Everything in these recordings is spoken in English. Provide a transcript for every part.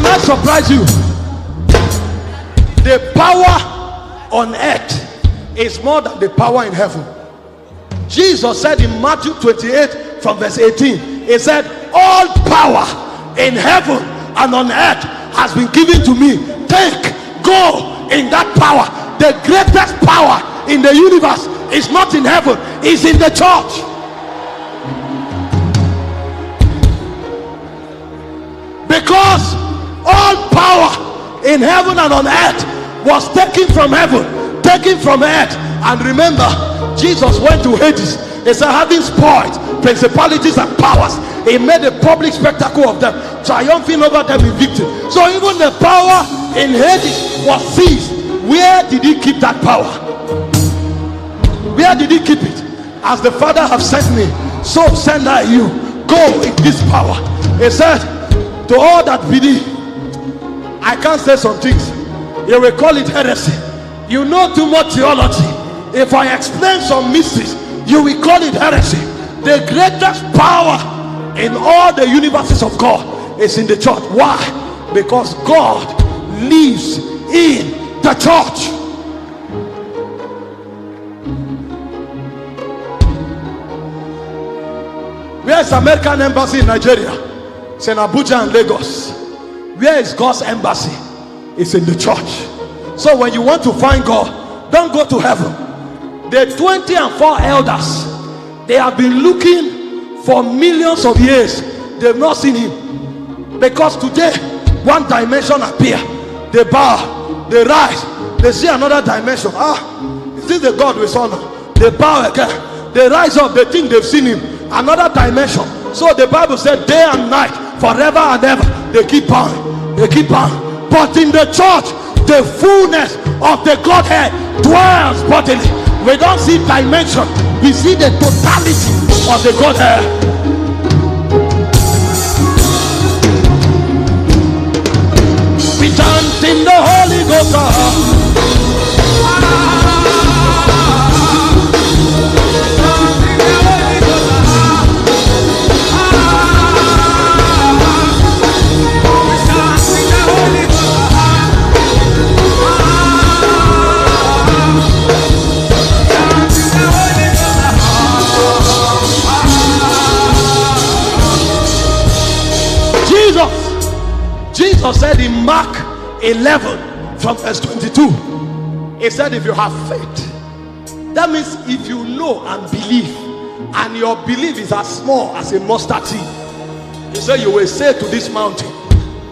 Can I surprise you? The power on earth is more than the power in heaven. Jesus said in Matthew 28 from verse 18, he said, all power in heaven and on earth has been given to me. Take, go in that power. The greatest power in the universe is not in heaven, it's in the church. Because all power in heaven and on earth was taken from heaven, taken from earth. And remember, Jesus went to Hades. He said, having spoiled principalities and powers, he made a public spectacle of them, triumphing over them in victory. So even the power in Hades was seized. Where did he keep that power? Where did he keep it? As the Father have sent me, so send I you. Go in this power. He said, to all that believe. I can't say some things, you will call it heresy. You know too much theology. If I explain some mysteries, you will call it heresy. The greatest power in all the universes of God is in the church. Why? Because God lives in the church. Where is the American embassy in Nigeria? It's in Abuja and Lagos. Where is God's embassy? It's in the church. So when you want to find God, don't go to heaven. The 24 elders, they have been looking for millions of years. They've not seen him. Because today, one dimension appear. They bow, they rise, they see another dimension. Is this the God we saw now? They bow again, they rise up, they think they've seen him. Another dimension. So the Bible said day and night, forever and ever, they keep on, they keep on. But in the church, the fullness of the Godhead dwells bodily. We don't see dimension, we see the totality of the Godhead. We chant in the Holy Ghost. Jesus said in Mark 11 from verse 22, he said, if you have faith, that means if you know and believe, and your belief is as small as a mustard seed, he said you will say to this mountain.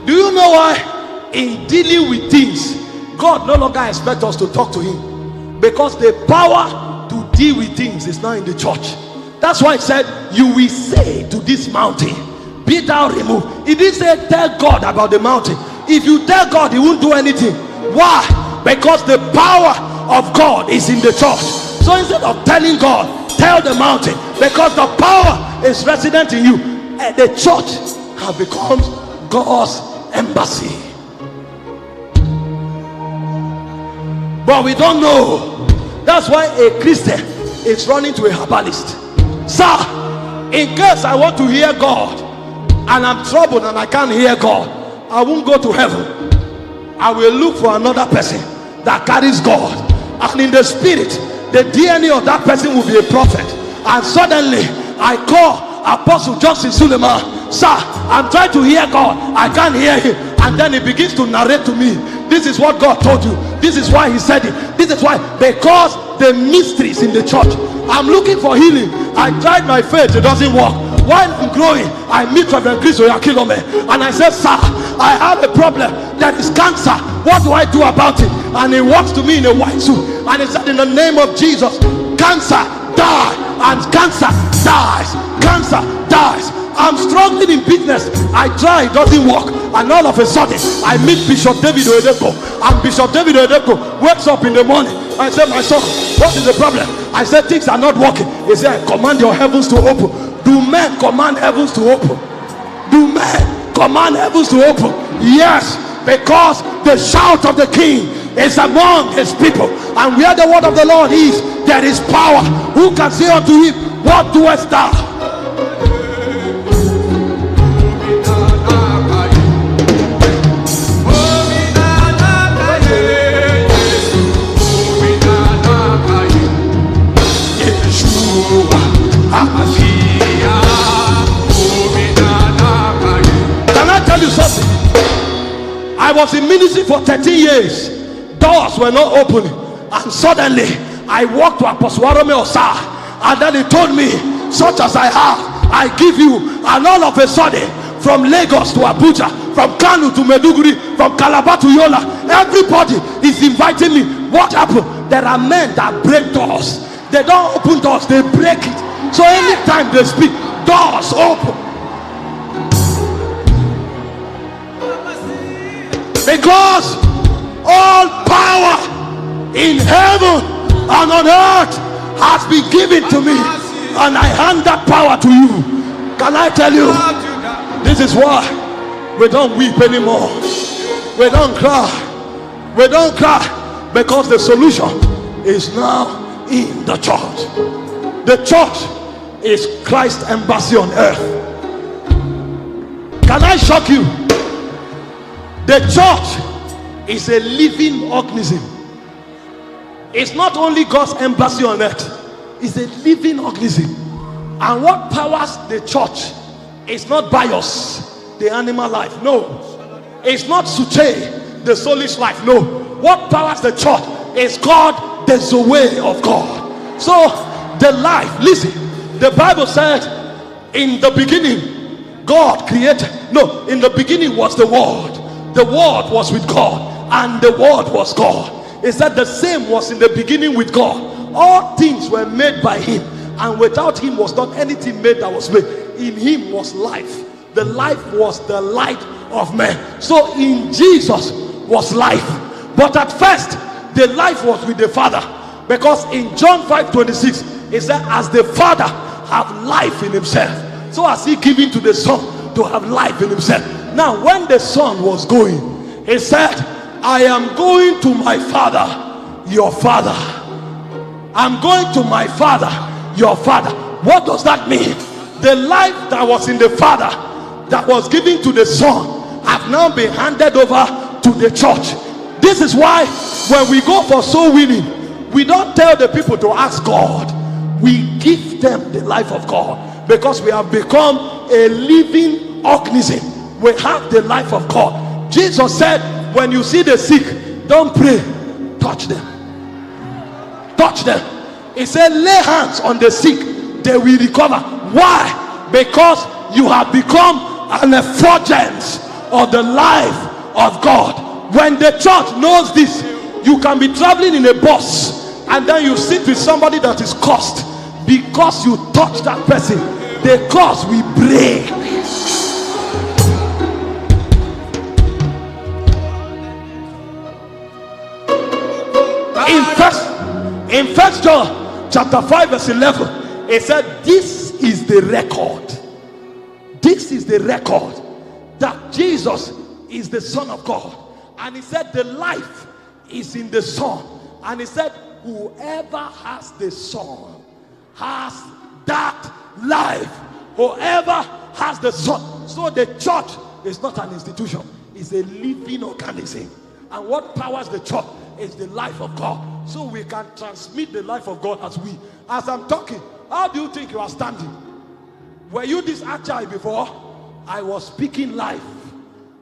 Do you know why? In dealing with things, God no longer expects us to talk to him, because the power to deal with things is now in the church. That's why he said you will say to this mountain, be thou removed. He didn't say tell God about the mountain. If you tell God, he won't do anything. Why? Because the power of God is in the church. So instead of telling God, tell the mountain, because the power is resident in you. And the church has become God's embassy. But we don't know. That's why a Christian is running to a herbalist. Sir, in case I want to hear God and I'm troubled and I can't hear God, I won't go to heaven. I will look for another person that carries God, and in the spirit the DNA of that person will be a prophet. And suddenly I call Apostle Johnson Suleiman, sir, I'm trying to hear God, I can't hear him. And then he begins to narrate to me, this is what God told you, this is why he said it, this is why. Because the mysteries in the church. I'm looking for healing. I tried my faith, it doesn't work. While I'm growing, I meet Reverend Chris Oyakilome, and I said, sir, I have a problem, that is cancer. What do I do about it? And he walks to me in a white suit, and he said, in the name of Jesus, cancer die, and cancer dies, cancer dies. I'm struggling in business, I try, it doesn't work, and all of a sudden I meet Bishop David Oyedepo, and Bishop David Oyedepo wakes up in the morning. I said, my son, what is the problem? I said, things are not working. He said, command your heavens to open. Do men command heavens to open? Do men command heavens to open? Yes, because the shout of the king is among his people, and where the word of the Lord is, there is power. Who can say unto him, what doest thou? I was in ministry for 13 years. Doors were not opening. And suddenly, I walked to Apostle Warome Osa. And then he told me, such as I have, I give you. And all of a sudden, from Lagos to Abuja, from Kanu to Meduguri, from Calabar to Yola, everybody is inviting me. What happened? There are men that break doors. They don't open doors, they break it. So anytime they speak, doors open. Because all power in heaven and on earth has been given to me, and I hand that power to you. Can I tell you, this is why we don't weep anymore, we don't cry, because the solution is now in the church. The church is Christ's embassy on earth. Can I shock you? The church is a living organism. It's not only God's embassy on earth, it's a living organism. And what powers the church is not bios, the animal life. No. It's not suche, the soulish life. No. What powers the church is God, the Zoe of God. So the life, listen, the Bible said in the beginning God created. No, in the beginning was the Word. The Word was with God, and the Word was God. It said the same was in the beginning with God. All things were made by him, and without him was not anything made that was made. In him was life. The life was the light of men. So in Jesus was life. But at first, the life was with the Father. Because in John 5:26, it said, as the Father have life in himself, so has he given to the Son to have life in himself. Now, when the Son was going, he said, I am going to my Father, your Father. I'm going to my Father, your Father. What does that mean? The life that was in the Father, that was given to the Son, have now been handed over to the church. This is why when we go for soul winning, we don't tell the people to ask God. We give them the life of God, because we have become a living organism. We have the life of God. Jesus said, when you see the sick, don't pray, touch them. Touch them. He said, lay hands on the sick, they will recover. Why? Because you have become an effulgence of the life of God. When the church knows this, you can be traveling in a bus and then you sit with somebody that is cursed. Because you touch that person, the curse will break. In First John chapter 5 verse 11, it said, this is the record. This is the record that Jesus is the Son of God. And he said the life is in the Son. And he said whoever has the Son has that life. Whoever has the Son. So the church is not an institution, it's a living organism. And what powers the church is the life of God. So we can transmit the life of God as I'm talking. How do you think you are standing? Were you this agile before? I was speaking life.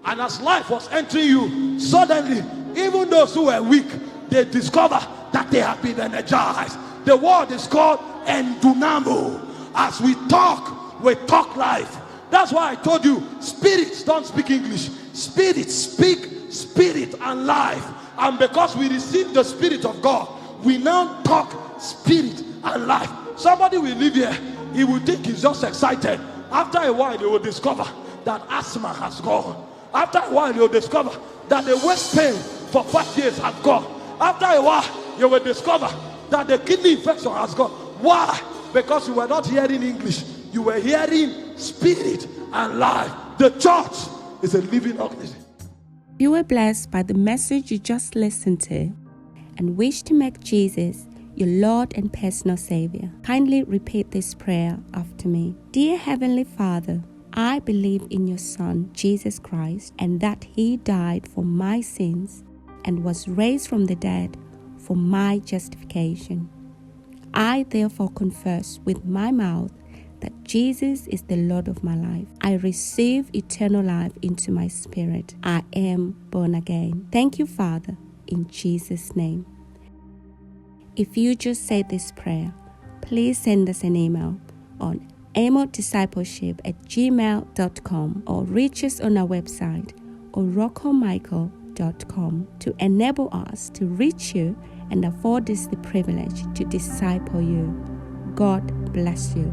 And as life was entering you, suddenly, even those who were weak, they discover that they have been energized. The word is called endunamo. As we talk life. That's why I told you, spirits don't speak English. Spirits speak spirit and life. And because we receive the Spirit of God, we now talk spirit and life. Somebody will live here, he will think he's just excited. After a while, they will discover that asthma has gone. After a while, you'll discover that the waist pain for 5 years has gone. After a while, you will discover that the kidney infection has gone. Why? Because you were not hearing English. You were hearing spirit and life. The church is a living organism. You were blessed by the message you just listened to and wish to make Jesus your Lord and personal Savior. Kindly repeat this prayer after me. Dear Heavenly Father, I believe in your Son, Jesus Christ, and that He died for my sins and was raised from the dead for my justification. I therefore confess with my mouth that Jesus is the Lord of my life. I receive eternal life into my spirit. I am born again. Thank you, Father, in Jesus' name. If you just said this prayer, please send us an email on amodiscipleship@gmail.com or reach us on our website orocomichael.com to enable us to reach you and afford us the privilege to disciple you. God bless you.